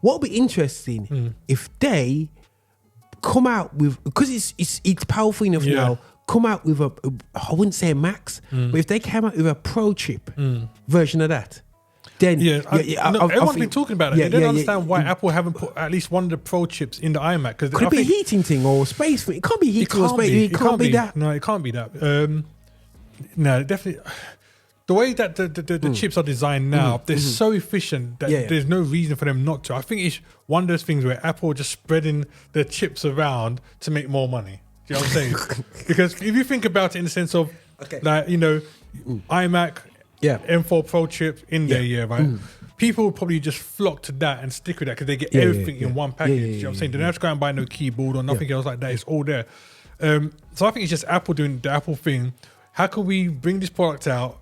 What would be interesting if they come out with, because it's powerful enough now, come out with I wouldn't say a Max, but if they came out with a Pro chip version of that, then everyone's been talking about it. They don't understand why Apple haven't put at least one of the Pro chips in the iMac. Could it be a heating thing or space thing? It can't be heating or space. It can't be that. No, it can't be that. No, definitely. The way that the chips are designed now, they're so efficient that there's no reason for them not to. I think it's one of those things where Apple are just spreading their chips around to make more money. Do you know what I'm saying? Because if you think about it in the sense of, like, you know, iMac, M4 Pro chip in there, right? People will probably just flock to that and stick with that because they get everything in one package. You know what I'm saying? They don't have to go and buy no keyboard or nothing else like that. It's all there. So I think it's just Apple doing the Apple thing. How can we bring this product out,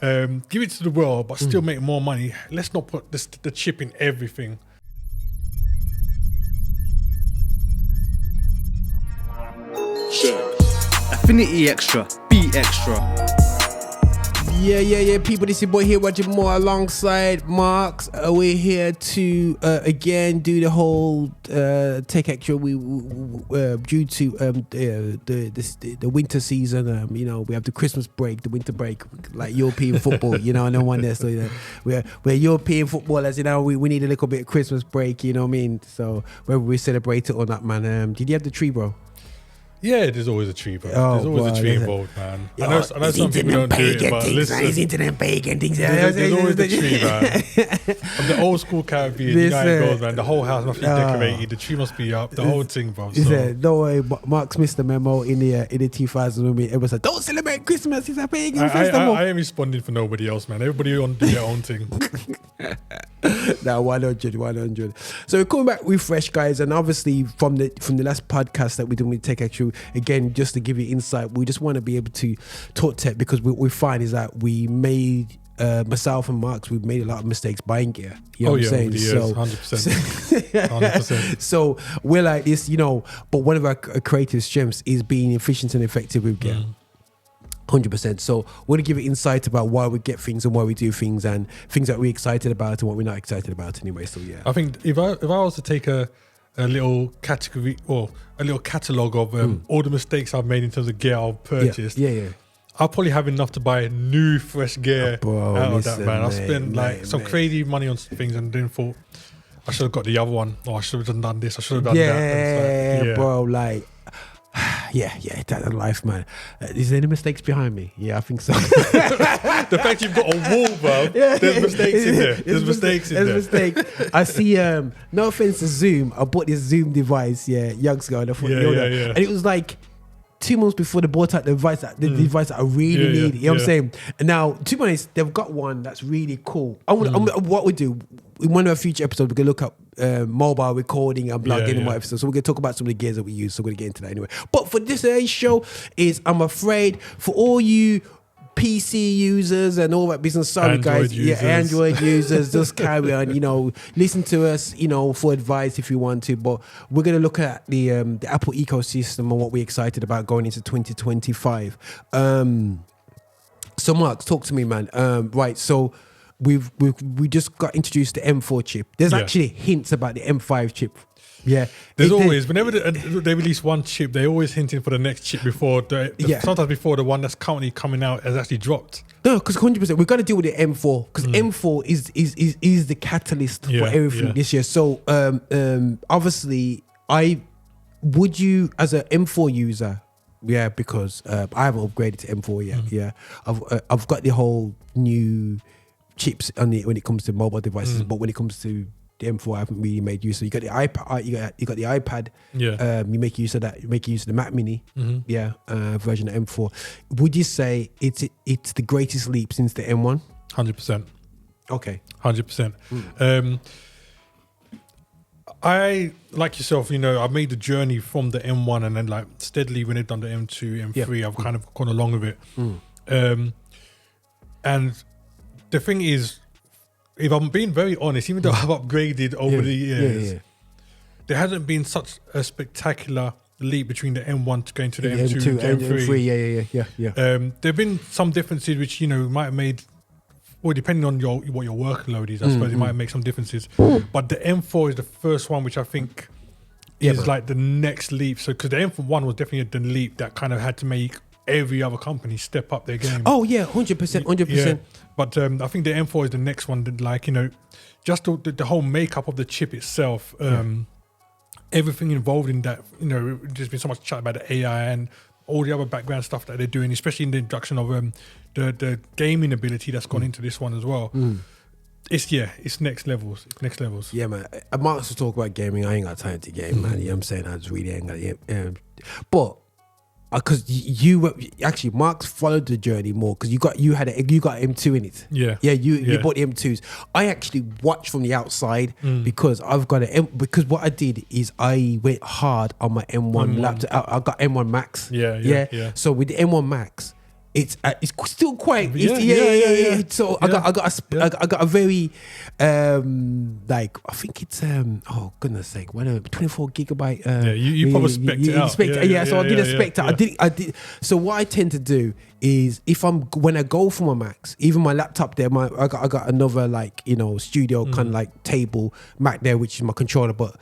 give it to the world, but still make more money? Let's not put the chip in everything. Affinity Xtra, be extra. Yeah. People, this is your boy here, Roger Moore, alongside Marx. We're here to again do the whole Tech Extra. We due to the winter season. You know, we have the Christmas break, the winter break, like European football. You know, no one there. So we're European footballers. You know, we need a little bit of Christmas break. You know what I mean? So whether we celebrate it or not, man. Did you have the tree, bro? Yeah, there's always a tree, bro. There's always a tree involved, man. I know some people don't do it, but listen. He's into them pagan things. There's always a tree, man. I'm the old school Caribbean. You know how it goes, man. The whole house must be decorated. The tree must be up. The whole thing, bro. Don't worry, Mark's missed the memo in the 2000s when everyone said, "Don't celebrate Christmas. It's a pagan festival." I ain't responding for nobody else, man. Everybody on do their own thing. Now 100. So we're coming back refresh, guys, and obviously from the last podcast that we did with Tech Extra, again, just to give you insight, we just want to be able to talk tech, because what we find is that we made myself and Marx, we've made a lot of mistakes buying gear. You know what I'm saying? Years, so 100%. So we're like this, you know, but one of our creative strengths is being efficient and effective with gear. 100%. So we're gonna give you insight about why we get things and why we do things, and things that we're excited about and what we're not excited about anyway. So yeah, I think if I was to take a little category or a little catalogue of all the mistakes I've made in terms of gear I've purchased, I'll probably have enough to buy new fresh gear out of that, man. I spent some crazy money on things and then thought I should have got the other one, or I should have done this, I should have done that. Bro, like that's life, man. Is there any mistakes behind me? Yeah, I think so. The fact you've got a wall, bro, there's mistakes in there. There's mistakes in there. I see, no offense to Zoom, I bought this Zoom device, youngs ago, and I thought, and it was like 2 months before they brought out the device that I really need. You know what I'm saying? And now, to be honest, they've got one that's really cool. What we do, in one of our future episodes, we're going to look up mobile recording and blogging and whatever. So we're going to talk about some of the gears that we use. So we're going to get into that anyway. But for this show is, I'm afraid, for all you PC users and all that business, sorry guys, Android users, just carry on, you know, listen to us, you know, for advice if you want to. But we're going to look at the Apple ecosystem and what we're excited about going into 2025. So Mark, talk to me, man. Right, so we just got introduced to M4 chip. There's actually hints about the M5 chip. Yeah, there's always, whenever they release one chip, they're always hinting for the next chip before sometimes before the one that's currently coming out has actually dropped. No, because 100%, we've got to deal with the M4, because M4 is the catalyst for everything this year. So obviously, would you as an M4 user? Yeah, because I haven't upgraded to M4 yet. Yeah, I've got the whole new chips on when it comes to mobile devices, but when it comes to the M4, I haven't really made use of. You got the iPad, you got the iPad. You make use of that. You make use of the Mac Mini. Version of M4. Would you say it's the greatest leap since the M1? 100%. Okay. 100%. I, like yourself, you know, I've made the journey from the M1 and then like steadily when they've done the M2, M3, I've kind of gone along with it. And the thing is, if I'm being very honest, even though I've upgraded over the years, there hasn't been such a spectacular leap between the M1 to going to the M2 and M3. Yeah. There have been some differences which, you know, might have made well, depending on what your workload is, I suppose it might make some differences. But the M4 is the first one, which I think is like the next leap. So because the M1 was definitely the leap that kind of had to make every other company step up their game. Oh yeah, 100%. Yeah. But I think the M4 is the next one that, like, you know, just the whole makeup of the chip itself, everything involved in that, you know, there's been so much chat about the AI and all the other background stuff that they're doing, especially in the introduction of the gaming ability that's gone into this one as well. It's next levels. It's next levels. Yeah, man. Marx was talking about gaming. I ain't got time to game, man. You know what I'm saying? I just really ain't got but because you actually, Marx followed the journey more because you got M2 in it. You bought the M2s. I actually watched from the outside because I've got because what I did is I went hard on my M1 laptop. I got M1 Max. Yeah. So with the M1 Max, it's still quite So I got a very like, I think it's oh goodness sake, 24 gigabyte. You probably spec'd it out. So I did a spec out. I did. So what I tend to do is when I go for my Macs, even my laptop there, I got another, like, you know, studio kind of like table Mac there, which is my controller, but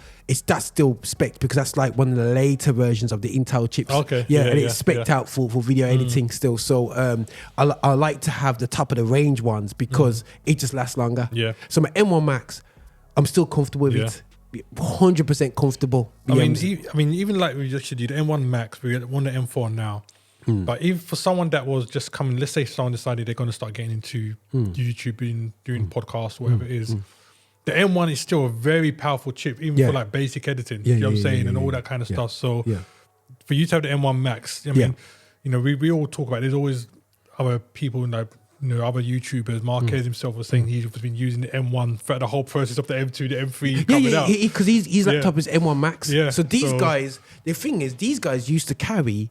that's still spec because that's like one of the later versions of the Intel chips. Okay. And it's spec'd out for video editing still. So I like to have the top of the range ones because it just lasts longer. Yeah. So my M1 Max, I'm still comfortable with it. 100% comfortable. I mean, even like we just did the M1 Max, we got one the M4 now. But even for someone that was just coming, let's say someone decided they're going to start getting into YouTube, doing podcasts, whatever it is, the M1 is still a very powerful chip, even for like basic editing, you know what I'm saying, and all that kind of stuff. So for you to have the M1 Max, I mean, you know, we all talk about, there's always other people, like, you know, other YouTubers. Marquez himself was saying he's been using the M1 throughout the whole process of the M2, the M3 coming out. Because his laptop is M1 Max. So these guys, the thing is, these guys used to carry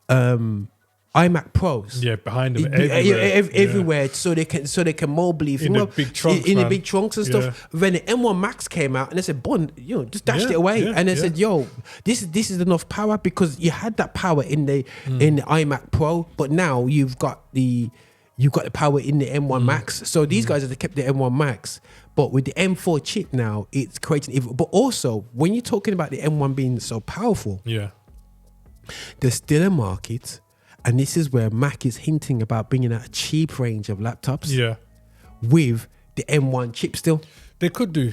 iMac Pros. Behind them everywhere, so they can mobily in the big trunks, the big trunks and stuff. When the M1 Max came out, and they said, "Bond, you know, just dashed it away," and they said, "Yo, this is enough power," because you had that power in the iMac Pro, but now you've got the power in the M1 Max. So these guys have kept the M1 Max, but with the M4 chip now, it's creating. But also, when you're talking about the M1 being so powerful, there's still a market, and this is where Mac is hinting about bringing out a cheap range of laptops. With the M1 chip still. They could do.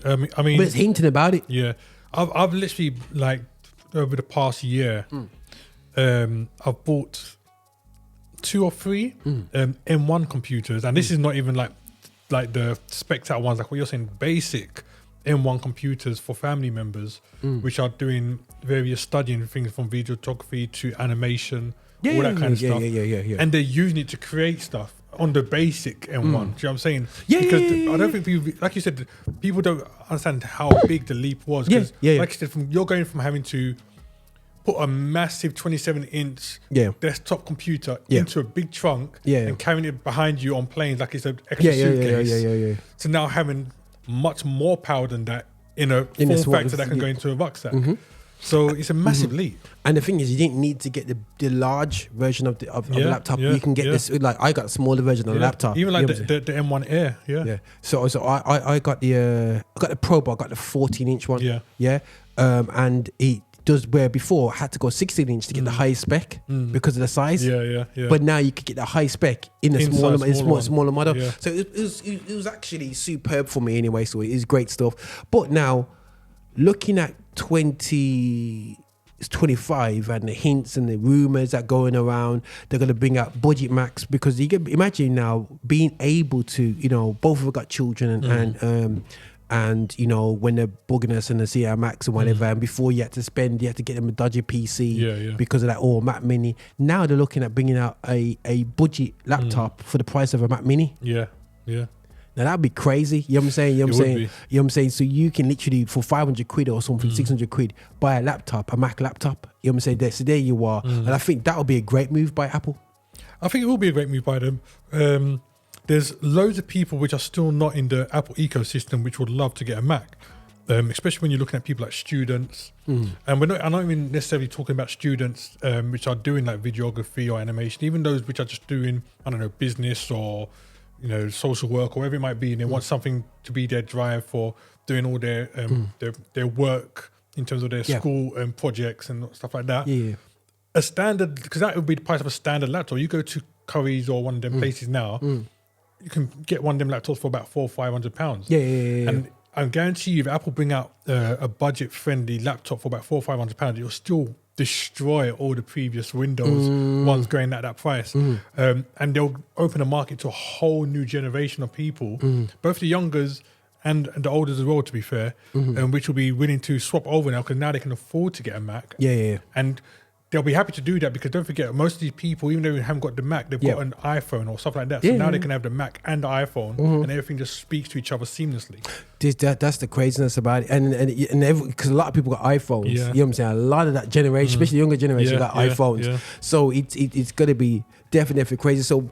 I mean, but it's hinting about it. I've literally, like, over the past year, I've bought 2 or 3 M1 computers, and this is not even like the spec'd out ones, like what you're saying, basic M1 computers for family members, which are doing various studying things from videography to animation, all that kind of stuff. And they're using it to create stuff on the basic M1. Do you know what I'm saying? Because I don't think people, like you said, people don't understand how big the leap was. Because like you said, you're going from having to put a massive 27-inch desktop computer into a big trunk and carrying it behind you on planes like it's an extra suitcase. To now having much more power than that in a form factor that can go into a rucksack. So it's a massive leap. And the thing is, you didn't need to get the large version of the laptop. You can get this, like, I got a smaller version of the laptop. Even like the M1 Air. So I got the Pro, but I got the 14-inch one. And it does, where before I had to go 16-inch to get the highest spec because of the size. But now you could get the high spec in a smaller model. So it was actually superb for me anyway. So it is great stuff. But now, looking at 2025 and the hints and the rumors that going around, they're going to bring out budget Macs, because you can imagine now being able to, you know, both of us got children and you know, when they're bugging us and they see our Macs and whatever, and before you had to get them a dodgy PC because of that, or Mac Mini. Now they're looking at bringing out a budget laptop for the price of a Mac Mini. Now that'd be crazy. You know what I'm saying? You know what I'm saying? So you can literally, for 500 quid or something, 600 quid, buy a laptop, a Mac laptop. You know what I'm saying? So there you are. And I think that would be a great move by Apple. I think it will be a great move by them. There's loads of people which are still not in the Apple ecosystem which would love to get a Mac. Especially when you're looking at people like students. And I'm not even necessarily talking about students which are doing like videography or animation, even those which are just doing, I don't know, business or social work or whatever it might be, and they want something to be their drive for doing all their work in terms of their school projects and stuff like that. A standard, because that would be the price of a standard laptop. You go to Curry's or one of them places now, you can get one of them laptops for about £400 or £500. And I guarantee you, if Apple bring out a budget-friendly laptop for about £400 or £500, it'll still destroy all the previous Windows ones going at that price. And they'll open a market to a whole new generation of people, both the youngers and the olders as well, to be fair, which will be willing to swap over now because now they can afford to get a Mac. And they'll be happy to do that because don't forget, most of these people, even though they haven't got the Mac, they've got an iPhone or stuff like that. So now they can have the Mac and the iPhone and everything just speaks to each other seamlessly. That's the craziness about it. And because a lot of people got iPhones. You know what I'm saying? A lot of that generation, especially younger generation, got iPhones. So it's going to be definitely crazy. So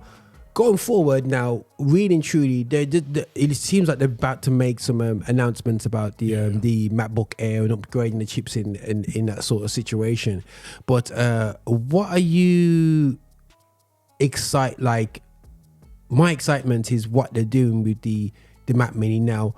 going forward now, really and truly, it seems like they're about to make some announcements about the MacBook Air and upgrading the chips in that sort of situation. But what are you excited? Like, my excitement is what they're doing with the Mac Mini now.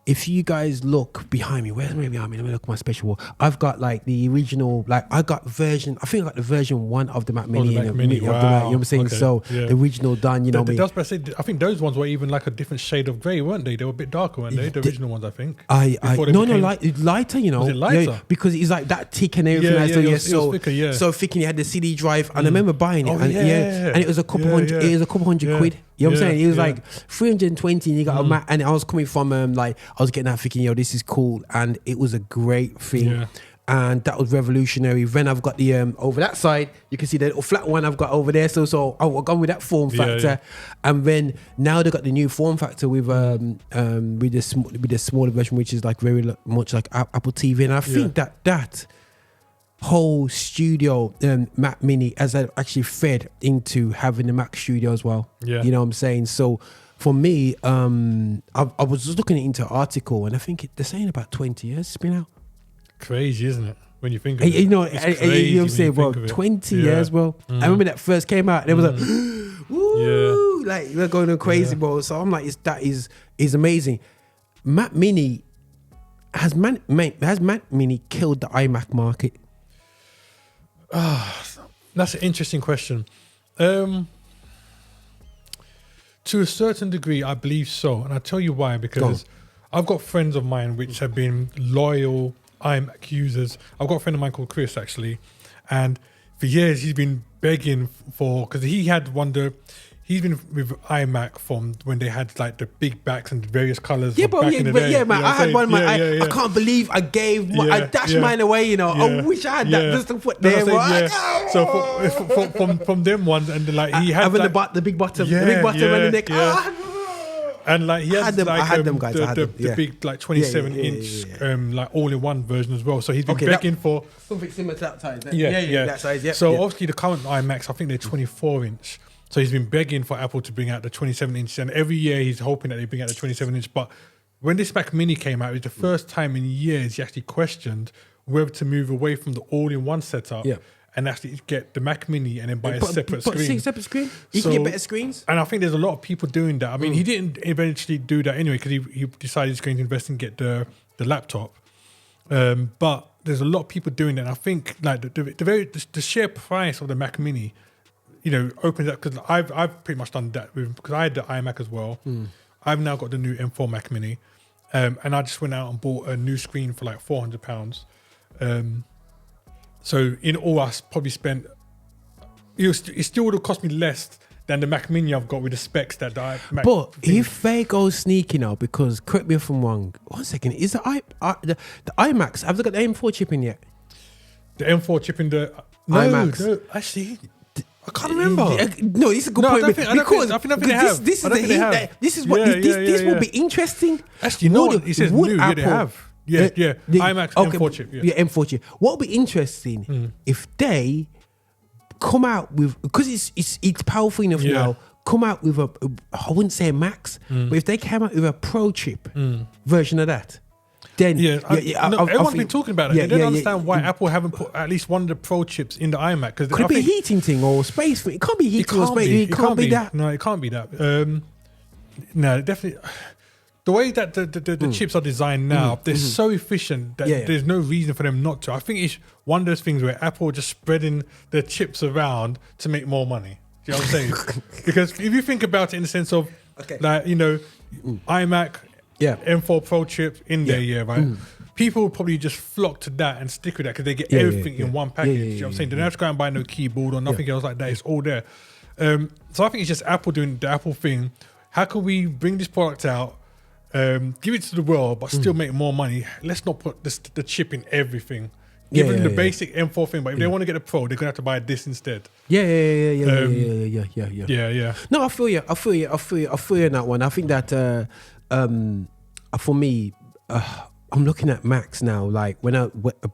If you guys look behind me, where's me behind me? Let me look at my special wall. I've got like the original, I got the version 1 of the Mac Mini. Wow. You know what I'm saying? Okay. So the original done, I think those ones were even like a different shade of grey, weren't they? They were a bit darker, weren't they? The original ones, I think. Lighter, Was it lighter? Yeah, because it's like that thick and everything. It was thicker, so thick, and you had the CD drive, and I remember buying it, and it was a couple hundred. It was a couple hundred quid. You know what I'm saying? It was like 320, and you got a Mac, and I was coming from I was getting that thinking, this is cool, and it was a great thing, and that was revolutionary. Then I've got the over that side, you can see the little flat one I've got over there. So I've gone with that form factor, and then now they got the new form factor with the smaller version, which is like very much like Apple TV, and I think that whole studio Mac Mini has actually fed into having the Mac Studio as well. You know what I'm saying? So for me, I was just looking into an article, and I think they're saying about 20 years it's been out. Crazy, isn't it? When you think of it. You know what I'm saying, bro? 20 years, bro. I remember that first came out, and it was like, woo, like we're going crazy, bro. So I'm like, that is amazing. Mac Mini has Mac Mini killed the iMac market? That's an interesting question. To a certain degree, I believe so, and I'll tell you why. Because I've got friends of mine which have been loyal iMac users. I've got a friend of mine called Chris, actually, and for years he's been begging because he had he's been with iMac from when they had like the big backs and various colors. Man. I had one. I can't believe I gave. I dashed mine away. I wish I had that just to put there. So from them ones, and like he had having the big bottom, the big bottom and the neck. And like he had I had them guys. The big like 27-inch like all-in-one version as well. So he's been begging for something similar to that size. That size. So obviously the current iMacs, I think they're 24-inch. So he's been begging for Apple to bring out the 27-inch, and every year he's hoping that they bring out the 27-inch. But when this Mac Mini came out, it was the first time in years he actually questioned whether to move away from the all-in-one setup and actually get the Mac Mini and then buy a separate screen. Separate screen? You can get better screens? And I think there's a lot of people doing that. I mean, he didn't eventually do that anyway because he decided he's going to invest and get the laptop. But there's a lot of people doing that. And I think like the sheer price of the Mac Mini, opens up, because I've pretty much done that because I had the iMac as well. I've now got the new M4 Mac Mini, and I just went out and bought a new screen for like £400. So in all, I probably spent. It still would have cost me less than the Mac Mini I've got with the specs that the iMac. But if they go sneaky now, because correct me if I'm wrong. 1 second, is the iMacs? Have they got the M4 chip in yet? The M4 chip in the iMacs? No, actually. I can't remember. No, this is a good point. This is what this will be interesting. Actually, no, it says new. Yeah, they have. iMac M4 chip. Yeah, M4 chip. What will be interesting if they come out with, because it's powerful enough now. Come out with I wouldn't say a Max, but if they came out with a Pro chip version of that. Then everyone's been talking about it. They don't understand why Apple haven't put at least one of the Pro chips in the iMac. Could it be a heating thing or space thing? It can't be heating or space. It can't be that. No, it can't be that. No, definitely. The way that the chips are designed now, they're so efficient that there's no reason for them not to. I think it's one of those things where Apple are just spreading their chips around to make more money. Do you know what I'm saying? Because if you think about it in the sense of, like, you know, iMac, M4 Pro chip in there, right? People will probably just flock to that and stick with that because they get everything in one package. You know what I'm saying? They don't have to go and buy no keyboard or nothing else like that. It's all there. So I think it's just Apple doing the Apple thing. How can we bring this product out? Give it to the world, but still make more money. Let's not put the chip in everything. Give them the basic M4 thing, but if they want to get a Pro, they're gonna have to buy this instead. Yeah. No, I feel you in that one. I think that for me, I'm looking at Macs now. Like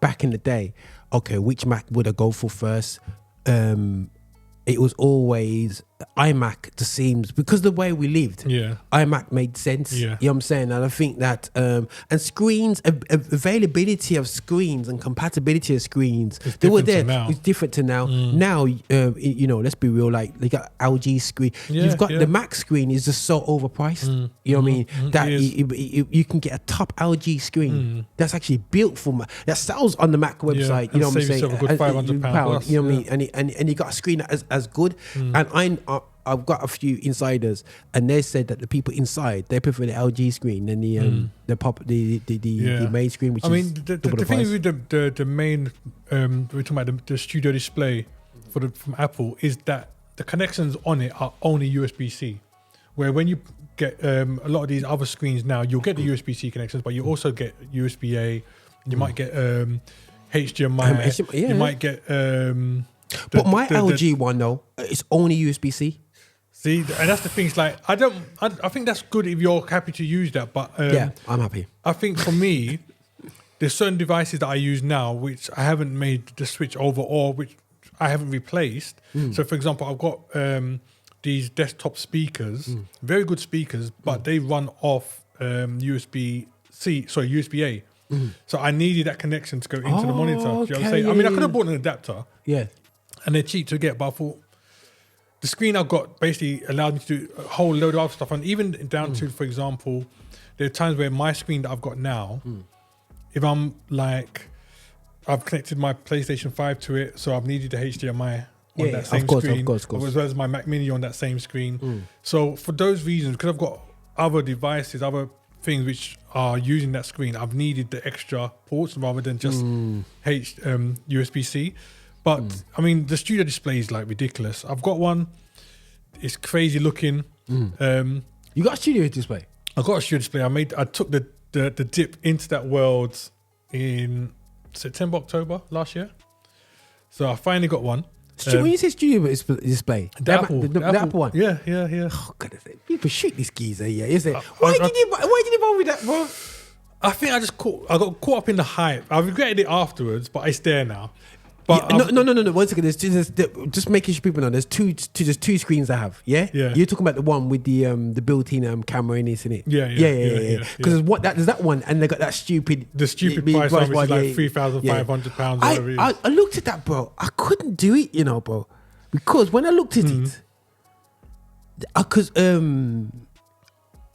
back in the day, okay, which Mac would I go for first? It was always iMac, just seems, because the way we lived, iMac made sense. You know what I'm saying? And I think that and screens, availability of screens and compatibility of screens, they were there. It's different to now. Now, you know, let's be real, like they got LG screen. You've got the Mac screen is just so overpriced. You know what I mean? That you can get a top LG screen that's actually built for Mac, that sells on the Mac website. You know what I'm saying? A good £500 you know what I mean? And you got a screen as good. And I've got a few insiders, and they said that the people inside, they prefer the LG screen than the main screen, which is the thing with the main we're talking about the studio display from Apple is that the connections on it are only USB-C, where when you get a lot of these other screens now, you'll get the USB-C connections, but you also get USB-A. You might get HDMI. You might get but my LG one though, it's only USB-C. See, and that's the thing. It's like I think that's good if you're happy to use that. But I'm happy. I think for me, there's certain devices that I use now which I haven't made the switch over, or which I haven't replaced. So, for example, I've got these desktop speakers, very good speakers, but they run off USB-A. So I needed that connection to go into the monitor. Do you know what I'm saying? I mean, I could have bought an adapter. And they're cheap to get, but I thought the screen I've got basically allowed me to do a whole load of other stuff. And even down to, for example, there are times where my screen that I've got now, if I'm like, I've connected my PlayStation 5 to it, so I've needed the HDMI on that same screen, of course. As well as my Mac Mini on that same screen. So for those reasons, because I've got other devices, other things which are using that screen, I've needed the extra ports rather than just USB-C. But I mean, the studio display is like ridiculous. I've got one. It's crazy looking. You got a studio display? I got a studio display. I took the dip into that world in September, October last year. So I finally got one. When you say studio display, the Apple one. Yeah. Oh God, people shoot this geezer. Yeah, you say, why did you buy with that, bro? I think I got caught up in the hype. I regretted it afterwards, but it's there now. But no. 1 second. There's just making sure people know. There's two screens I have. Yeah. You're talking about the one with the built-in camera in it, isn't it? Yeah. Because there's that one, and they got that stupid price one, which is like £3,500. Whatever it is. I looked at that, bro. I couldn't do it, you know, bro, because when I looked at it, because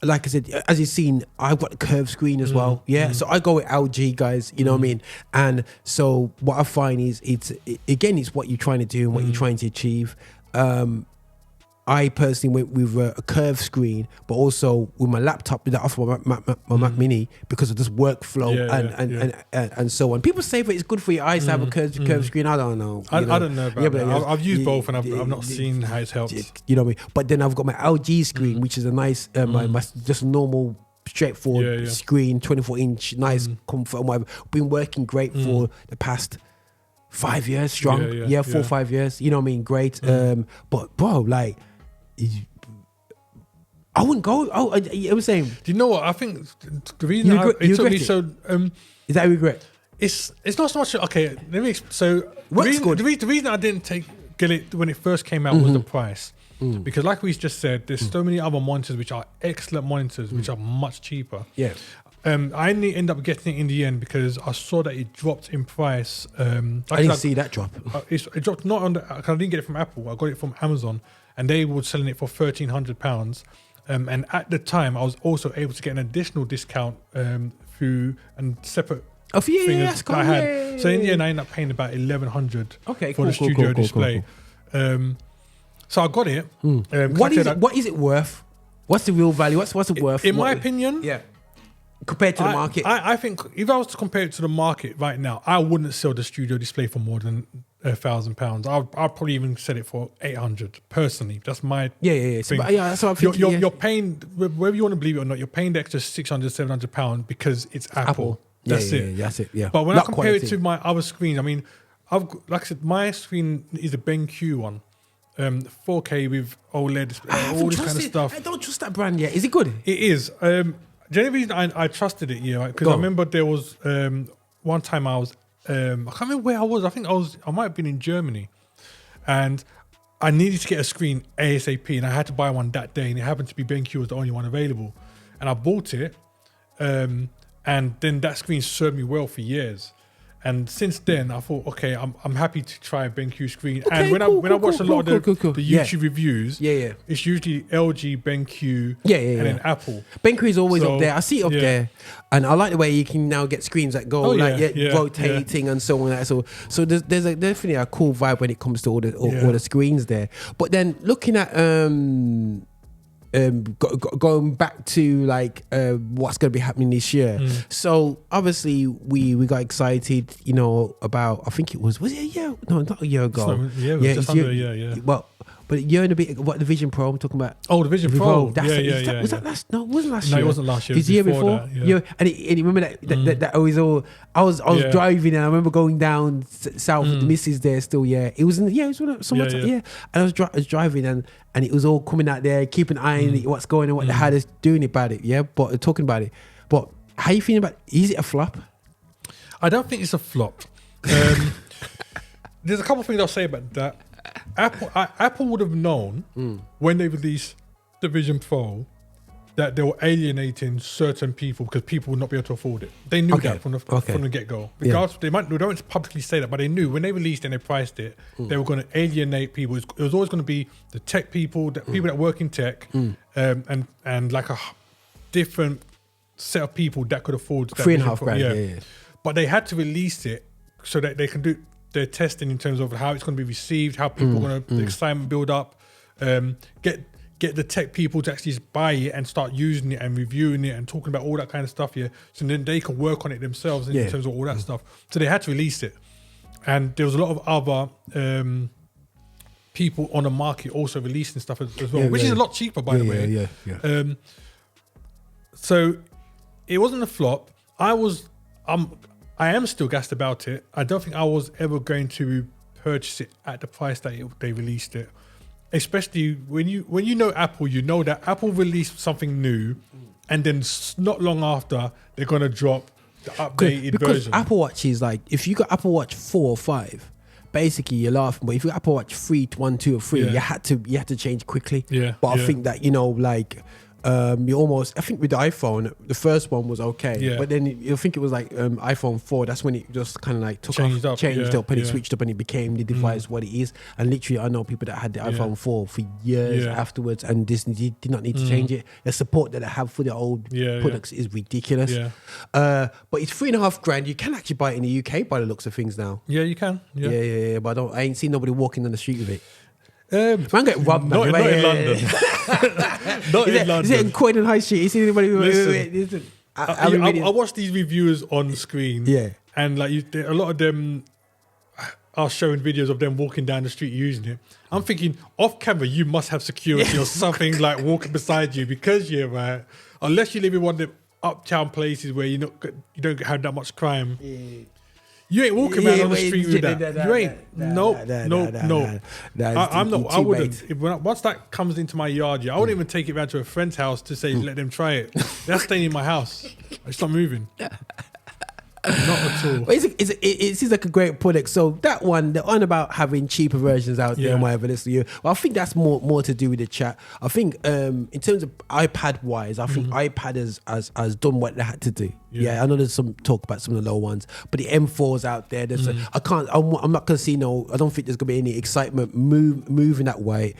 like I said, as you've seen, I've got the curved screen as well. So I go with LG, guys. You know what I mean? And so what I find is it's what you're trying to do and what you're trying to achieve. I personally went with a curved screen, but also with my laptop that off my Mac Mini because of this workflow and so on. People say that it's good for your eyes to have a curved screen. I don't know. I don't know about that. I've used both and I've not seen how it's helped. You know what I mean? But then I've got my LG screen, which is a nice, my just normal, straightforward screen, 24-inch, nice comfort and whatever. Been working great for the past 5 years strong. 4 or 5 years. You know what I mean? Great. But bro, like, I wouldn't go. I was saying. Do you know what? I think the reason it took me so. Is that a regret? It's not so much. Okay, let me. So the reason I didn't get it when it first came out was the price. Because like we just said, there's so many other monitors which are excellent monitors which are much cheaper. Yeah. I only end up getting it in the end because I saw that it dropped in price. I didn't see that drop. It dropped not on I didn't get it from Apple. I got it from Amazon, and they were selling it for £1,300. And at the time, I was also able to get an additional discount through and separate that's cool. I had. So in the end, I ended up paying about $1,100 for the studio display. Cool. So I got it. What is it worth? What's the real value? What's it worth? In my opinion, compared to the market. I think if I was to compare it to the market right now, I wouldn't sell the studio display for more than £1,000. I'll probably even sell it for $800 personally. That's my thing. So, that's what I'm thinking. You're paying, whether you want to believe it or not, you're paying the extra £600-700 because it's Apple. That's it. That's it. Yeah. But when I compare it to my other screens, I mean, like I said, my screen is a BenQ one. 4K with OLED, all this kind of stuff. I don't trust that brand yet. Is it good? It is. The only reason I trusted it, because I remember there was one time I was, I can't remember where I was. I think I might have been in Germany, and I needed to get a screen ASAP, and I had to buy one that day, and it happened to be BenQ was the only one available, and I bought it, and then that screen served me well for years. And since then, I thought, okay, I'm happy to try a BenQ screen. Okay, and when I watch a lot of the YouTube reviews, it's usually LG, BenQ, and then Apple. BenQ is always up there. I see it up there, and I like the way you can now get screens that go rotating and so on. So there's definitely a cool vibe when it comes to all the screens there. But then looking at going back to like what's going to be happening this year. So obviously we got excited, about, I think it was it a year? No, not a year ago. It was just under a year. Well, but a year and a bit. What, the Vision Pro I'm talking about? Oh, the Vision Pro. Was that last? No, it wasn't last year. No, it wasn't last year. It was the year before. And remember that I was driving, and I remember going down south with the missus there still. It was summertime. And I was driving, and it was all coming out there, keeping an eye on what's going on, what the hell is doing about it. But talking about it. But how you feeling about it? Is it a flop? I don't think it's a flop. There's a couple of things I'll say about that. Apple would have known when they released the Vision Pro that they were alienating certain people because people would not be able to afford it. They knew that from the get-go. Regardless, they don't publicly say that, but they knew when they released it and they priced it, they were going to alienate people. It was always going to be the tech people, people that work in tech, and like a different set of people that could afford that $3,500. But they had to release it so that they can do their testing in terms of how it's going to be received, how people are going to, the excitement build up, get the tech people to actually buy it and start using it and reviewing it and talking about all that kind of stuff, so then they can work on it themselves in terms of all that stuff. So they had to release it. And there was a lot of other people on the market also releasing stuff as well, which is a lot cheaper, by the way. So it wasn't a flop. I am still gassed about it. I don't think I was ever going to purchase it at the price that they released it. Especially when you know Apple, you know that Apple released something new, and then not long after they're gonna drop the updated version. Apple Watch is like, if you got Apple Watch 4 or 5, basically you're laughing. But if you got Apple Watch 3, 1, 2, or 3, you had to change quickly. But I think that you almost, I think with the iPhone, the first one was okay, but then I think it was like iPhone 4. That's when it just kind of like changed up, and it switched up, and it became the device what it is. And literally, I know people that had the iPhone 4 for years afterwards, and Disney did not need to change it. The support that they have for the old products is ridiculous. But it's $3,500. You can actually buy it in the UK by the looks of things now. Yeah, you can. But I ain't seen nobody walking on the street with it. Man get robbed, not in London. Not in London. Is it in Croydon High Street? You see anybody? I watch these reviewers on screen, and like a lot of them are showing videos of them walking down the street using it. I'm thinking, off camera, you must have security or something like walking beside you, because unless you live in one of the uptown places where you don't have that much crime. You ain't walking around on the street with that. You ain't. No. I'm not. I wouldn't. Once that comes into my yard, I wouldn't even take it round to a friend's house to say, let them try it. That's staying in my house. It's not moving. Not at all. But it seems like a great product. So that one, they're on about having cheaper versions out there and whatever. Well, I think that's more to do with the chat. I think in terms of iPad wise, I think iPad has done what they had to do. I know there's some talk about some of the low ones, but the M4's out there. There's I'm not gonna see I don't think there's gonna be any excitement moving that way.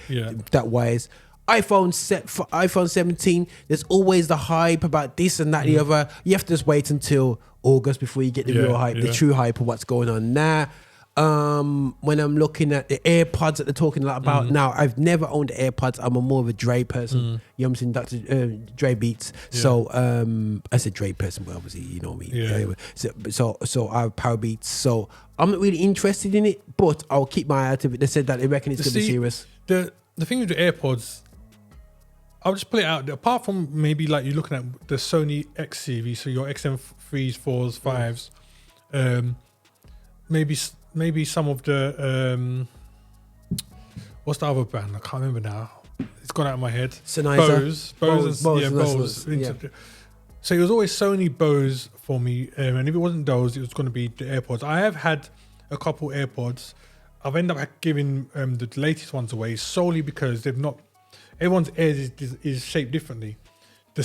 That wise. iPhone 17, there's always the hype about this and that and the other. You have to just wait until August before you get the real hype, the true hype of what's going on now. When I'm looking at the AirPods that they're talking a lot about now, I've never owned AirPods. I'm more of a Dre person. You know what I'm saying? Dr. Dre Beats. So I said Dre person, but obviously you know me. Anyway, so I have Power Beats. So I'm not really interested in it, but I'll keep my eye out of it. They said that they reckon it's going to be serious. The thing with the AirPods, I'll just put it out there. Apart from maybe like you're looking at the Sony X series, so your XM3s, 4s, 5s, maybe some of the what's the other brand? I can't remember now. It's gone out of my head. Sennheiser. Bose. Yeah. So it was always Sony, Bose for me, and if it wasn't those, it was going to be the AirPods. I have had a couple AirPods. I've ended up giving the latest ones away solely because they've not. Everyone's ears is shaped differently. The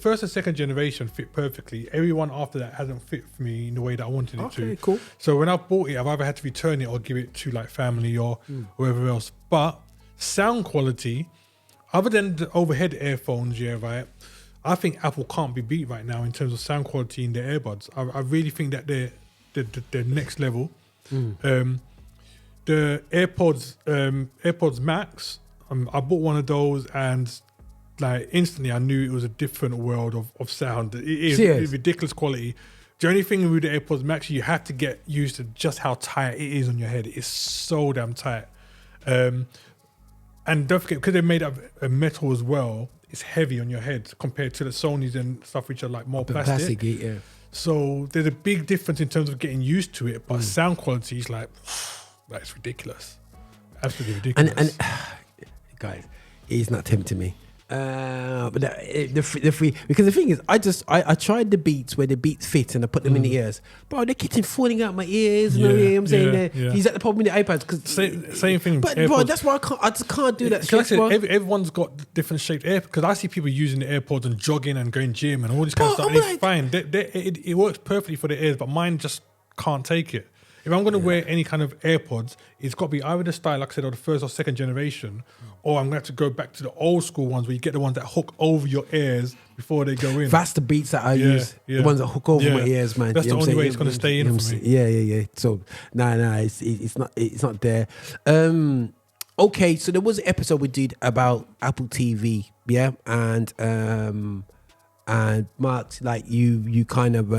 first and second generation fit perfectly. Everyone after that hasn't fit for me in the way that I wanted it to. Okay, cool. So when I bought it, I've either had to return it or give it to like family or whoever else. But sound quality, other than the overhead earphones, right? I think Apple can't be beat right now in terms of sound quality in their earbuds. I really think that they're next level. The AirPods Max, I bought one of those and like instantly I knew it was a different world of sound. It is ridiculous quality. The only thing with the AirPods Max, you have to get used to just how tight it is on your head. It's so damn tight. And don't forget, because they made up a metal as well, it's heavy on your head compared to the Sonys and stuff which are like more plastic. Yeah. So there's a big difference in terms of getting used to it, but sound quality is like, that's ridiculous. Absolutely ridiculous. And guys, it's not tempting me. But the free, because the thing is, I tried the Beats where the Beats fit and I put them in the ears. Bro, they're getting falling out my ears. You know what I'm saying? He's at the problem with the iPads. Cause same thing. But bro, that's why I just can't do that. Like I said, everyone's got different shaped AirPods. Because I see people using the AirPods and jogging and going gym and all this kind of stuff. And it's fine. It works perfectly for the ears, but mine just can't take it. If I'm going to wear any kind of AirPods, it's got to be either the style, like I said, of the first or second generation, or I'm going to have to go back to the old school ones where you get the ones that hook over your ears before they go in. That's the Beats that I use. The ones that hook over my ears, man. That's the only way it's going to stay in for me. Yeah. So, it's not there. Okay, so there was an episode we did about Apple TV, and Mark, like you kind of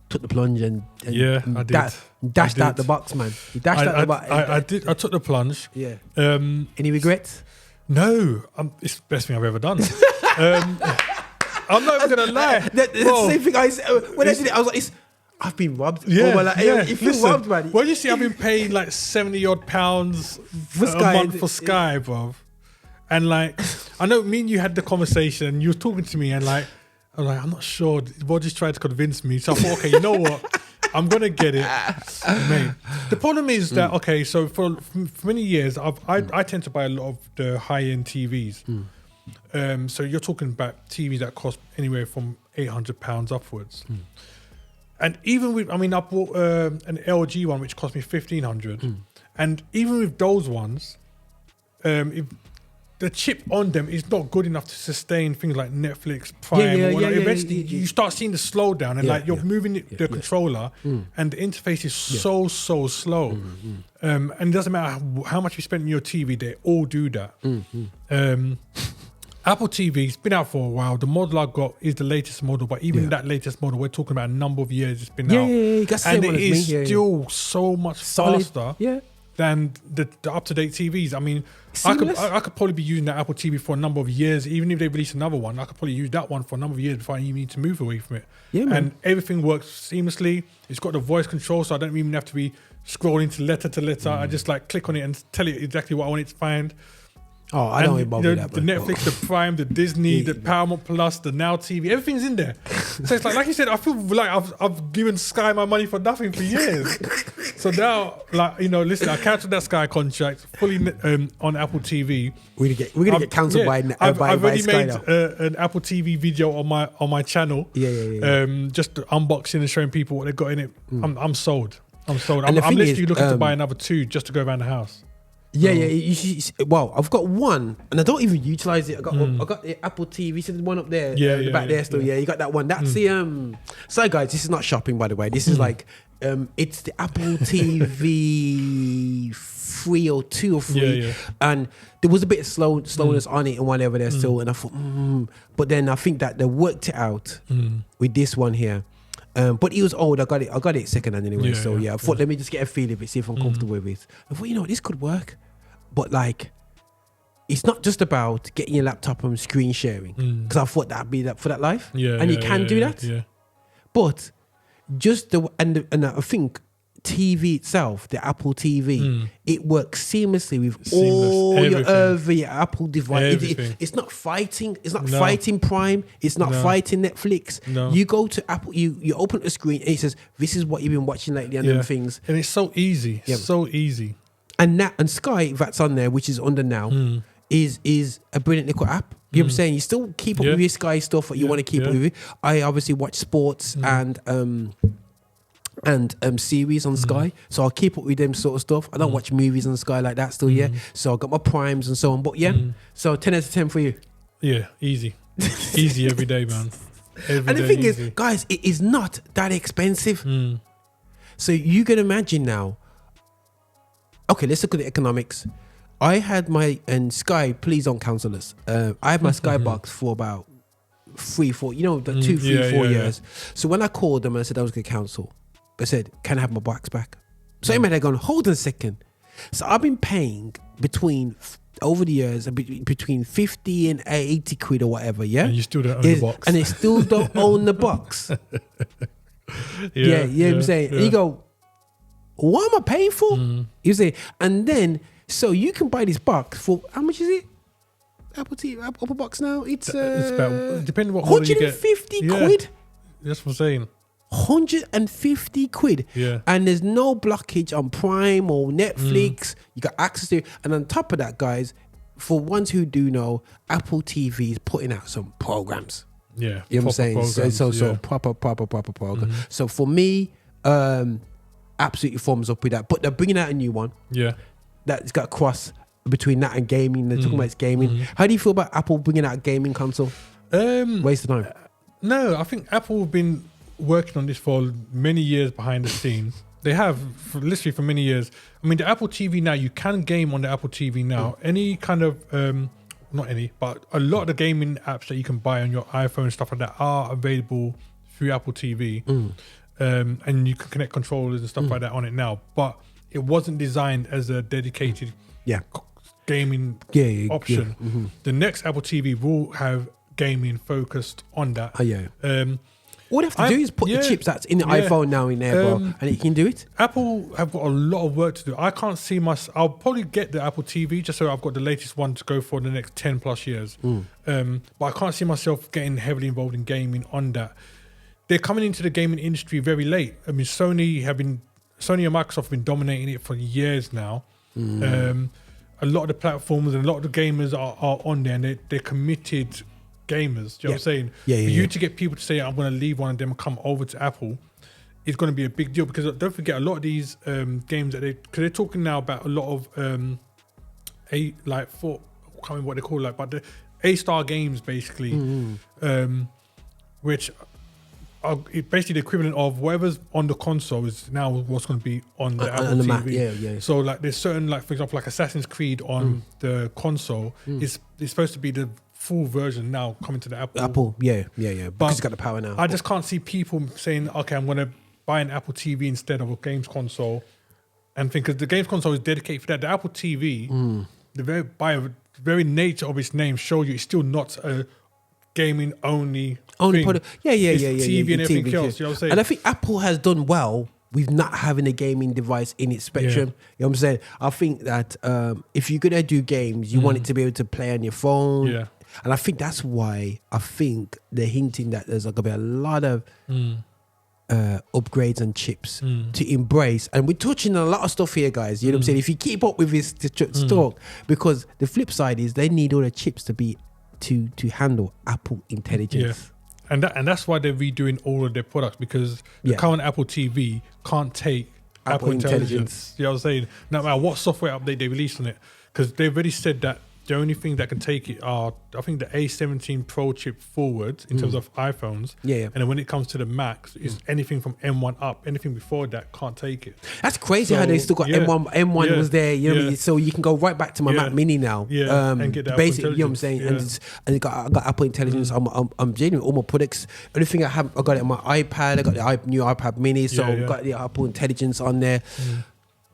took the plunge and I did. Dashed out the box, man. You dashed out the box. I did. I took the plunge. Yeah. Any regrets? No. It's the best thing I've ever done. I'm not even gonna lie. The same thing I said when I did it. I was like, I've been robbed. You feel robbed, man. Well, you see, I've been paying like £70 odd a month for Sky, bruv. And like, I know me and you had the conversation and you were talking to me and like, I was like, I'm not sure. Roger's tried to convince me. So I thought, okay, you know what? I'm going to get it. Mate. The problem is that, okay, so for many years, I tend to buy a lot of the high-end TVs. So you're talking about TVs that cost anywhere from £800 upwards. And even with, I bought an LG one, which cost me $1,500. And even with those ones, if the chip on them is not good enough to sustain things like Netflix, Prime. Eventually, you start seeing the slowdown, and you're moving the controller, and the interface is so slow. And it doesn't matter how much you spend on your TV; they all do that. Apple TV's been out for a while. The model I got is the latest model, but even that latest model, we're talking about a number of years it's been out, and it is still so much faster. Than the up-to-date TVs. I mean, I could probably be using that Apple TV for a number of years. Even if they release another one, I could probably use that one for a number of years before I even need to move away from it. And everything works seamlessly. It's got the voice control, so I don't even have to be scrolling to letter. I just like click on it and tell it exactly what I want it to find. Oh, I don't bother with that. The Netflix, the Prime, the Disney, the Paramount Plus, the Now TV, everything's in there. So it's like you said, I feel like I've given Sky my money for nothing for years. So now, listen, I cancelled that Sky contract fully on Apple TV. We're gonna get cancelled by I've already Sky made an Apple TV video on my channel. Just unboxing and showing people what they got in it. I'm sold. I'm literally looking to buy another 2 just to go around the house. Yeah. Well, I've got one, and I don't even utilize it. I got the Apple TV. So there's one up there, the back there still. Yeah, you got that one. That's the Sorry guys, this is not shopping, by the way. This is like it's the Apple TV 3 or 2 or 3, and there was a bit of slowness on it and whatever there still. And I thought, but then I think that they worked it out with this one here. But it was old. I got it second hand anyway. I thought, let me just get a feel of it, see if I'm comfortable with it. I thought, this could work. But like, it's not just about getting your laptop and screen sharing, because I thought that'd be that for that life. And you can do that. Yeah. But just and I think TV itself, the Apple TV, it works seamlessly with all your Apple device. It's not fighting. It's not fighting Prime. It's not fighting Netflix. No. You go to Apple. You open the screen and it says, "This is what you've been watching lately," and them things. And it's so easy. So easy. And Sky, that's on there, which is under now, is a brilliant little app. You know what I'm saying? You still keep up with your Sky stuff that you want to keep up with. I obviously watch sports and series on Sky, so I'll keep up with them sort of stuff. I don't watch movies on Sky like that still yet, so I've got my primes and so on. But so 10 out of 10 for you. Yeah, easy. Easy every day, man. And the thing is, guys, it is not that expensive. So you can imagine now. Okay, let's look at the economics. I had my, and Sky, please don't cancel us. I had my Sky box for about 3-4, 2, 3, 4 years. So when I called them and I said I was going to cancel, they said, "Can I have my box back?" So they're going, hold on a second. So I've been paying over the years, between 50 and 80 quid or whatever, yeah? And you still don't own the box. And they still don't own the box. You know what I'm saying? And you go, what am I paying for? You say, and then, so you can buy this box for, how much is it? Apple box now? It's about, depending on what model you get. 150 quid? That's what I'm saying. 150 quid. Yeah. And there's no blockage on Prime or Netflix. You got access to it. And on top of that, guys, for ones who do know, Apple TV is putting out some programs. Yeah. You know what I'm saying? So proper program. So for me, absolutely thumbs up with that. But they're bringing out a new one. Yeah. That's got a cross between that and gaming. They're talking about it's gaming. How do you feel about Apple bringing out a gaming console? Waste of time. No, I think Apple have been working on this for many years behind the scenes. They have, literally for many years. I mean, the Apple TV now, you can game on the Apple TV now. Any kind of, not any, but a lot of the gaming apps that you can buy on your iPhone and stuff like that are available through Apple TV. And you can connect controllers and stuff like that on it now. But it wasn't designed as a dedicated gaming option. The next Apple TV will have gaming focused on that. All they have to do is put the chips that's in the iPhone now in there, bro, and it can do it. Apple have got a lot of work to do. I can't see I'll probably get the Apple TV just so I've got the latest one to go for the next 10 plus years. But I can't see myself getting heavily involved in gaming on that. They're coming into the gaming industry very late. I mean, Sony and Microsoft have been dominating it for years now. A lot of the platforms and a lot of the gamers are on there, and they're committed gamers. Do you know what I'm saying? For you to get people to say, I'm going to leave one of them and come over to Apple, is going to be a big deal, because don't forget, a lot of these games that because they're talking now about a lot of I can't remember what they call it, but the A-star games basically, which are basically the equivalent of whatever's on the console is now what's going to be on the Apple TV. So like there's certain, like for example, like Assassin's Creed on the console is supposed to be the full version now coming to the Apple. Because it's got the power now. I just can't see people saying, okay, I'm going to buy an Apple TV instead of a games console, and think, because the games console is dedicated for that. The Apple TV, by the very nature of its name, shows you it's still not a gaming only thing. Product. TV and everything else. You know what I'm saying? And I think Apple has done well with not having a gaming device in its spectrum. You know what I'm saying? I think that if you're gonna do games, you want it to be able to play on your phone. Yeah. And I think that's why I think they're hinting that there's going to be a lot of upgrades and chips to embrace. And we're touching on a lot of stuff here, guys. You know what I'm saying? If you keep up with this talk, because the flip side is they need all the chips to handle Apple intelligence. And that's why they're redoing all of their products, because the current Apple TV can't take Apple Intelligence. Yeah, I was saying, no matter what software update they release on it, because they've already said that the only thing that can take it are, I think, the A17 Pro chip forward in terms of iPhones. Yeah. And then when it comes to the Macs, it's anything from M1 up. Anything before that can't take it. That's crazy how they still got M1. M1 was there, you know what I mean? So you can go right back to my Mac Mini now. Yeah, and get that basically, you know what I'm saying? And I got Apple Intelligence. I'm genuine. All my products, everything I have, I got it on my iPad. I got the new iPad Mini. So I've got the Apple Intelligence on there.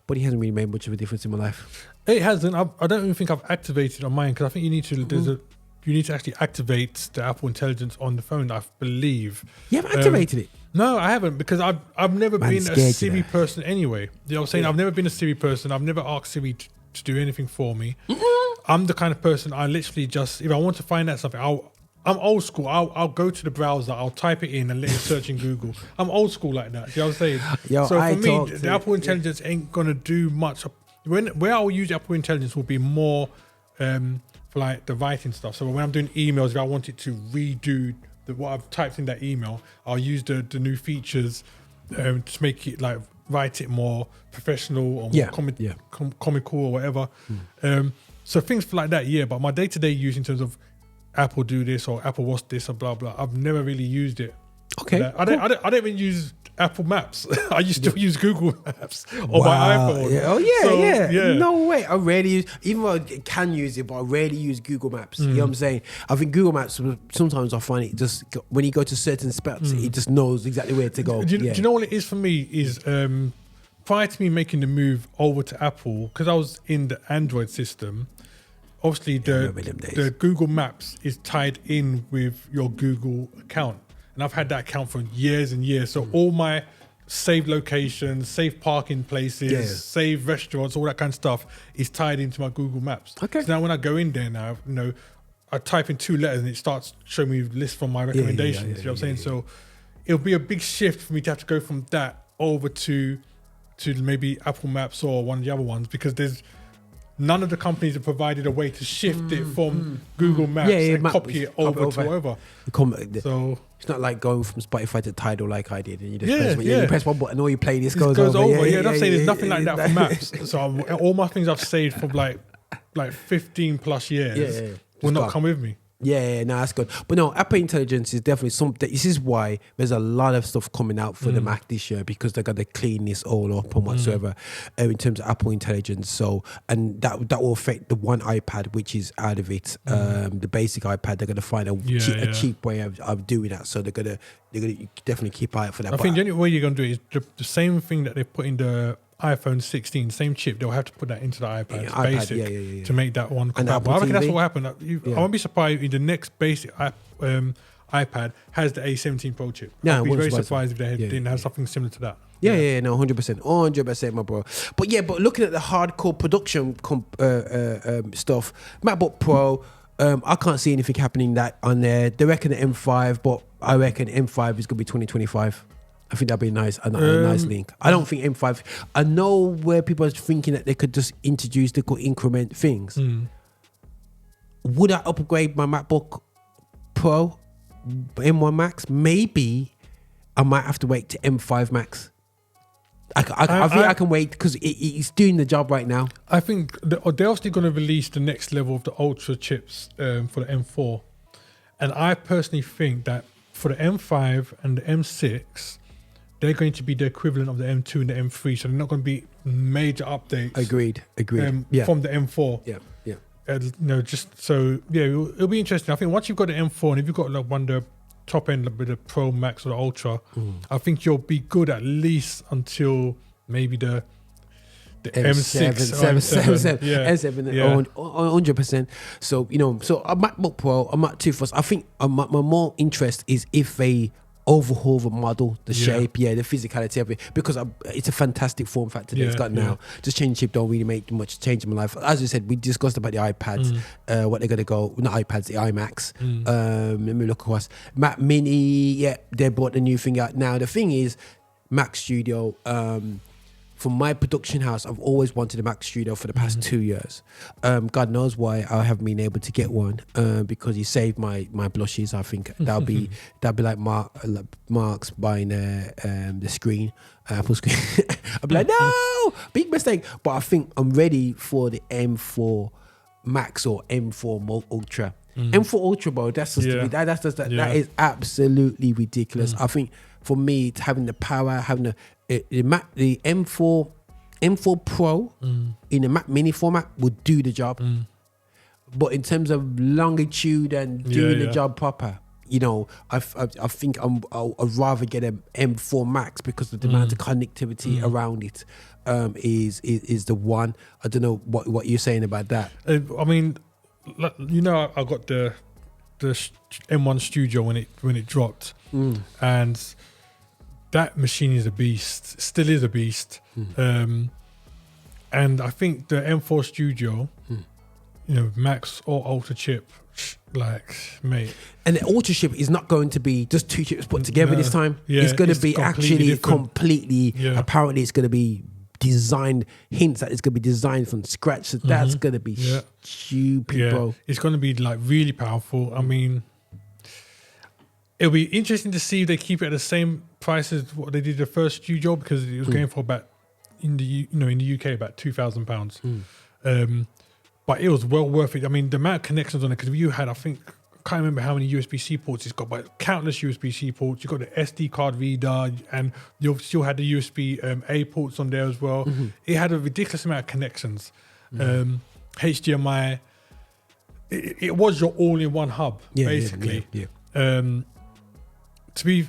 But it hasn't really made much of a difference in my life. It hasn't. I don't even think I've activated on mine because I think you need to. You need to actually activate the Apple Intelligence on the phone. I believe. You haven't activated it? No, I haven't because I've never been a Siri person anyway. You know what I'm saying? I've never been a Siri person. I've never asked Siri to do anything for me. I'm the kind of person I literally just, if I want to find out something, I'm old school. I'll go to the browser, I'll type it in and let it search in Google. I'm old school like that. You know what I'm saying? Yo, so for me, the Apple Intelligence ain't gonna do much. Where I'll use Apple Intelligence will be more for like the writing stuff. So when I'm doing emails, if I want it to redo what I've typed in that email, I'll use the new features to make it like write it more professional or more comical or whatever. So things like that, but my day-to-day use in terms of Apple do this or Apple watch this or blah blah, I've never really used it. Okay, I don't even use Apple Maps. I used to use Google Maps on my iPhone. Yeah. Oh yeah. No way. I rarely use, even though I can use it, but I rarely use Google Maps. You know what I'm saying? I think Google Maps, sometimes I find it just, when you go to certain spots, it just knows exactly where to go. Do you know what it is for me? Is prior to me making the move over to Apple, because I was in the Android system, obviously the Google Maps is tied in with your Google account. And I've had that account for years and years. So all my saved locations, saved parking places, saved restaurants, all that kind of stuff is tied into my Google Maps. Okay. So now when I go in there now, I type in 2 letters and it starts showing me lists from my recommendations. You know what I'm saying? So it'll be a big shift for me to have to go from that over to maybe Apple Maps or one of the other ones, because there's none of the companies have provided a way to shift it from Google Maps and copy it over to whatever. So it's not like going from Spotify to Tidal like I did, and you just press one button, all your playlist goes over. I'm saying there's nothing like that for Maps. So all my things I've saved from like 15 plus years will not come with me. No, that's good. But no, Apple Intelligence is definitely something. This is why there's a lot of stuff coming out for the Mac this year, because they're going to clean this all up and whatsoever in terms of Apple Intelligence. So, and that will affect the one iPad which is out of it. The basic iPad, they're going to find a cheap way of doing that. So they're going to definitely keep eye out for that. I think the only way you're going to do it is the same thing that they put in the iPhone 16, same chip, they'll have to put that into the iPad, basic, to make that one compatible. I reckon that's what happened. I won't be surprised if the next basic iPad has the A17 Pro chip. I'd be very surprised if they didn't have something similar to that. No, 100%, my bro. But looking at the hardcore production stuff, MacBook Pro, I can't see anything happening that on there. They reckon the M5, but I reckon M5 is going to be 2025. I think that'd be a nice link. I don't think M5. I know where people are thinking that they could just introduce, they could increment things. Would I upgrade my MacBook Pro, M1 Max? Maybe I might have to wait to M5 Max. I think I can wait because it's doing the job right now. I think they're obviously going to release the next level of the Ultra chips for the M4. And I personally think that for the M5 and the M6, they're going to be the equivalent of the M2 and the M3, so they're not going to be major updates. Agreed. From the M4. It'll be interesting. I think once you've got the M4 and if you've got like one of the top end with the Pro Max or the Ultra, I think you'll be good at least until maybe the M6, M7, 100%. So so a MacBook Pro, I'm not too fussed. I think my more interest is if they overhaul the model, the shape, the physicality of it, because it's a fantastic form factor that it's got now. Just change chip don't really make much change in my life. As you said, we discussed about the iPads, what they're gonna go, not iPads, the iMacs. Let me look across. Mac Mini, they brought the new thing out now. The thing is, Mac Studio, for my production house, I've always wanted a Mac Studio for the past 2 years. God knows why I haven't been able to get one, because he saved my blushes. I think that'll be like Marx buying the screen, Apple screen. I'll be like, no, big mistake. But I think I'm ready for the M4 Max or M4 Ultra. M4 Ultra, bro, that's just that is absolutely ridiculous. I think for me, it's having the power, having the M4 Pro in a Mac Mini format would do the job. But in terms of longitude and doing the job proper, you know, I think I'd rather get an M4 Max because of the amount of connectivity around it is the one. I don't know what you're saying about that. I mean, you know, I got the M1 Studio when it dropped, and that machine is a beast, still is a beast. And I think the M4 Studio, you know, Max or Ultra chip, like, mate. And the Ultra chip is not going to be just two chips put together this time. It's going to be actually completely, apparently it's going to be designed, hints that it's going to be designed from scratch. So that's going to be stupid, bro. It's going to be like really powerful. I mean, it'll be interesting to see if they keep it at the same price as what they did the first Studio, because it was going for about in the UK about £2,000. But it was well worth it. I mean, the amount of connections on it, because you had, I think, I can't remember how many USB-C ports it's got, but countless USB-C ports. You've got the SD card reader, and you still had the USB-A ports on there as well. It had a ridiculous amount of connections. HDMI. It was your all-in-one hub, basically. To be,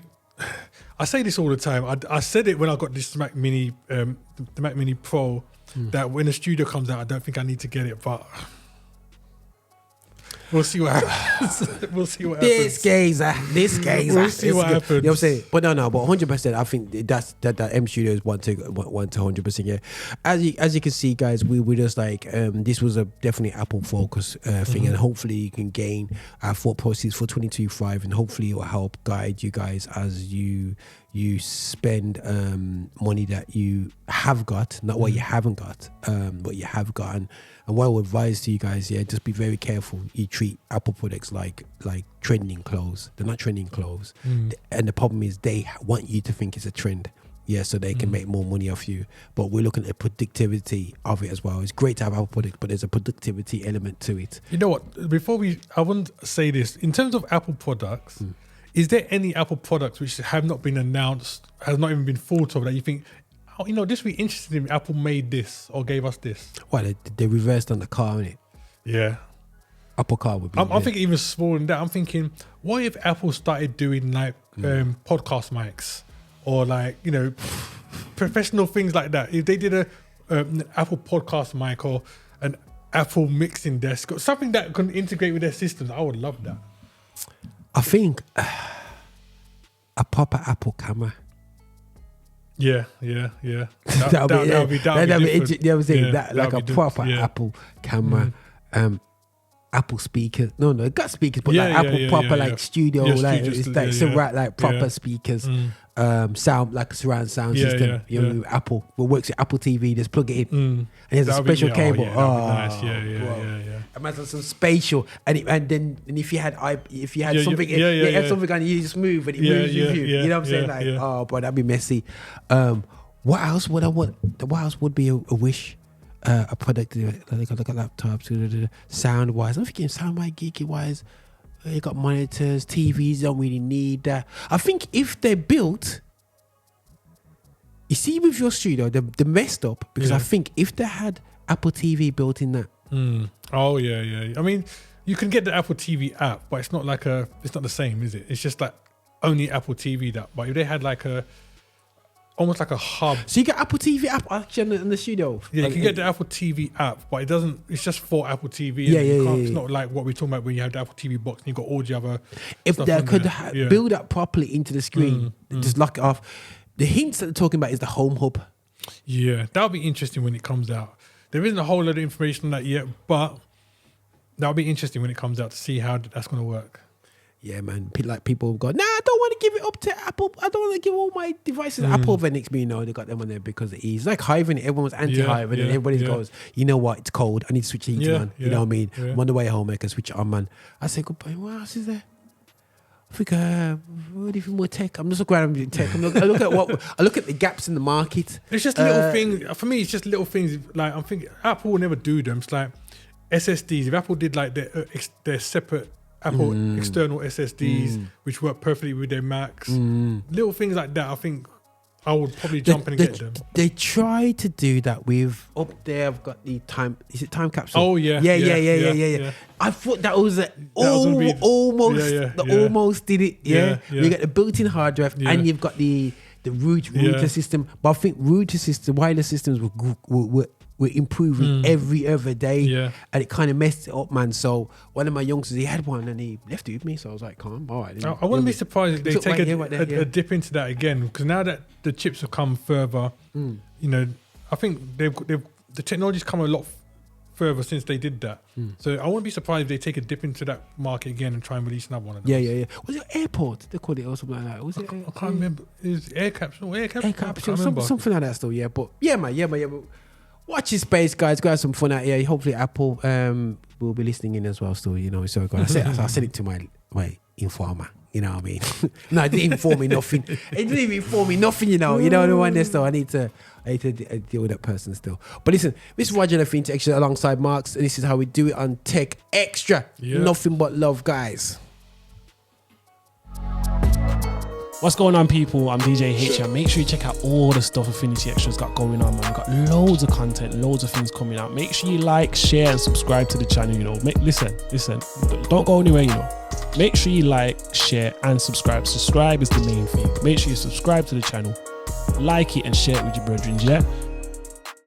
I say this all the time. I said it when I got this Mac Mini, the Mac Mini Pro, that when the Studio comes out, I don't think I need to get it, but we'll see what happens. We'll see what happens. This gazer. We'll see what happens. You know what I'm saying? But no, but 100%. I think that M Studio is 1 to 100%. Yeah. As you can see, guys, we just like this was a definitely Apple focus thing, and hopefully you can gain our thought process for 22.5, and hopefully it will help guide you guys as you spend money that you have got, not what you haven't got, what you have gotten. And what I would advise to you guys, just be very careful. You treat Apple products like trending clothes. They're not trending clothes. And the problem is they want you to think it's a trend. So they can make more money off you. But we're looking at productivity of it as well. It's great to have Apple products, but there's a productivity element to it. You know what? I want to say this. In terms of Apple products, is there any Apple products which have not been announced, has not even been thought of, that you think, oh, you know, this would be interesting if Apple made this or gave us this? Well, they reversed on the car, innit? Yeah. Apple car would be. I'm thinking even smaller than that. I'm thinking, what if Apple started doing like podcast mics or like, you know, professional things like that? If they did an Apple podcast mic or an Apple mixing desk or something that can integrate with their systems, I would love that. I think a proper Apple camera. Yeah. That'll be different. Like a proper Apple camera. Apple speakers. No, it got speakers, but like Apple proper like studio, like it's like surround like proper speakers. Sound like a surround sound system. You know, Apple. What works with Apple TV, just plug it in, and there's a special cable. Nice. Imagine some spatial, and then if you had something, had something on you just move and it moves with you. You know what I'm saying? Oh, boy, that'd be messy. What else would I want? What else would be a wish? A product, like laptops, sound wise. I'm thinking sound wise, geeky wise. You got monitors, TVs. Don't really need that. I think if they're built, you see, with your studio, they're messed up because I think if they had Apple TV built in that. Oh yeah. I mean, you can get the Apple TV app, but it's not the same, is it? It's just like only Apple TV that. But if they had like almost like a hub. So you get Apple TV app actually in the studio. Yeah, you can get the Apple TV app, but it's just for Apple TV. It's not like what we're talking about when you have the Apple TV box and you've got all the other. If they could build that properly into the screen, just lock it off. The hints that they're talking about is the home hub. Yeah, that'll be interesting when it comes out. There isn't a whole lot of information on that yet, but that'll be interesting when it comes out to see how that's going to work. Yeah, man. Like people go, nah, I don't want to give it it up to Apple. I don't want to give all my devices Apple over next me. You know, they got them on there because of ease. Like Hive, and everyone was anti-Hive, and then everybody goes, you know what? It's cold. I need to switch the heating on. You know what I mean? I'm on the way home. I can switch it on, man. I say goodbye. What else is there? I think what even more tech. I'm just looking around tech. I look at the gaps in the market. It's just little things. For me, it's just little things. Like I'm thinking, Apple will never do them. It's like SSDs. If Apple did like their separate Apple external SSDs, which work perfectly with their Macs, little things like that, I think I would probably jump in and get them. They try to do that with up there. I've got the time. Is it time capsule? Oh yeah. I thought that was almost did it. Yeah. You get the built-in hard drive, and you've got the router system. But I think wireless systems were improving every other day, and it kind of messed it up, man. So one of my youngsters, he had one and he left it with me, so I was like, calm, all right. I wouldn't be surprised if they take a dip into that again, because now that the chips have come further, you know, I think the technology's come a lot further since they did that. So I wouldn't be surprised if they take a dip into that market again and try and release another one of those. Yeah. Was it AirPods? They called it or something like that. Was it? I can't remember. Is Air Capsule? Something like that still. Yeah, but yeah, man. But watch your space, guys. Go have some fun out here. Hopefully, Apple will be listening in as well. Still, you know. So I said it to my informer. You know what I mean? No, it didn't inform me nothing. It didn't even inform me nothing. You know the one there. Still, I need to deal with that person still. But listen, this is Roger Affinity Xtra alongside Marx, and this is how we do it on Tech Extra. Nothing but love, guys. What's going on, people? I'm DJ H here. Make sure you check out all the stuff Affinity Xtra's got going on, man. We've got loads of content, loads of things coming out. Make sure you like, share, and subscribe to the channel, you know. Listen. Don't go anywhere, you know. Make sure you like, share, and subscribe. Subscribe is the main thing. Make sure you subscribe to the channel, like it, and share it with your brethren, yeah?